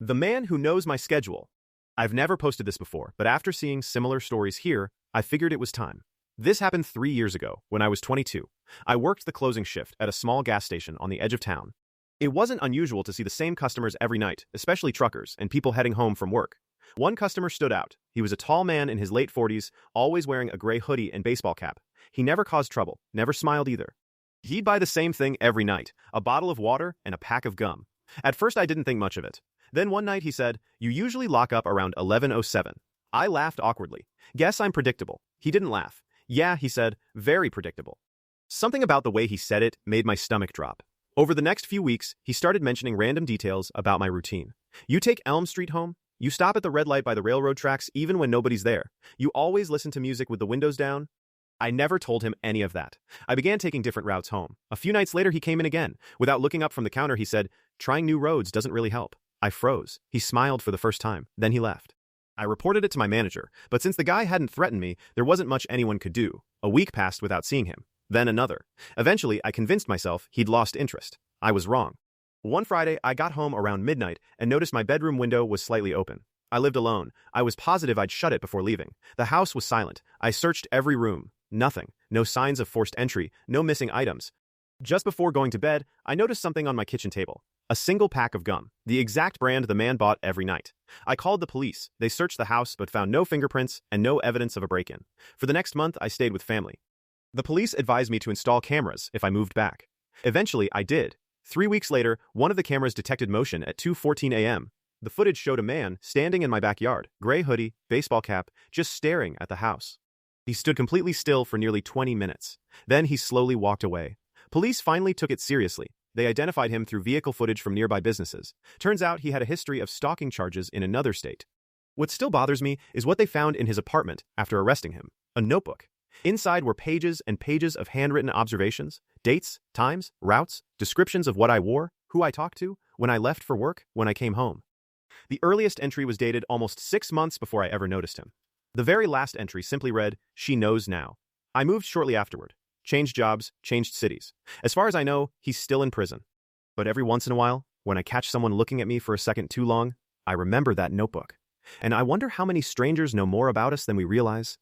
The man who knows my schedule. I've never posted this before, but after seeing similar stories here, I figured it was time. This happened 3 years ago, when I was 22. I worked the closing shift at a small gas station on the edge of town. It wasn't unusual to see the same customers every night, especially truckers and people heading home from work. One customer stood out. He was a tall man in his late 40s, always wearing a gray hoodie and baseball cap. He never caused trouble, never smiled either. He'd buy the same thing every night, a bottle of water and a pack of gum. At first I didn't think much of it. Then one night he said, "You usually lock up around 11:07. I laughed awkwardly. Guess I'm predictable. He didn't laugh. Yeah, he said, very predictable. Something about the way he said it made my stomach drop. Over the next few weeks, he started mentioning random details about my routine. You take Elm Street home? You stop at the red light by the railroad tracks even when nobody's there. You always listen to music with the windows down? I never told him any of that. I began taking different routes home. A few nights later, he came in again. Without looking up from the counter, he said, "Trying new roads doesn't really help." I froze. He smiled for the first time. Then he left. I reported it to my manager, but since the guy hadn't threatened me, there wasn't much anyone could do. A week passed without seeing him. Then another. Eventually, I convinced myself he'd lost interest. I was wrong. One Friday, I got home around midnight and noticed my bedroom window was slightly open. I lived alone. I was positive I'd shut it before leaving. The house was silent. I searched every room. Nothing. No signs of forced entry. No missing items. Just before going to bed, I noticed something on my kitchen table. A single pack of gum, the exact brand the man bought every night. I called the police. They searched the house but found no fingerprints and no evidence of a break-in. For the next month, I stayed with family. The police advised me to install cameras if I moved back. Eventually, I did. 3 weeks later, one of the cameras detected motion at 2:14 a.m. The footage showed a man standing in my backyard, gray hoodie, baseball cap, just staring at the house. He stood completely still for nearly 20 minutes. Then he slowly walked away. Police finally took it seriously. They identified him through vehicle footage from nearby businesses. Turns out he had a history of stalking charges in another state. What still bothers me is what they found in his apartment after arresting him. A notebook. Inside were pages and pages of handwritten observations, dates, times, routes, descriptions of what I wore, who I talked to, when I left for work, when I came home. The earliest entry was dated almost 6 months before I ever noticed him. The very last entry simply read, "She knows now." I moved shortly afterward. Changed jobs, changed cities. As far as I know, he's still in prison. But every once in a while, when I catch someone looking at me for a second too long, I remember that notebook. And I wonder how many strangers know more about us than we realize.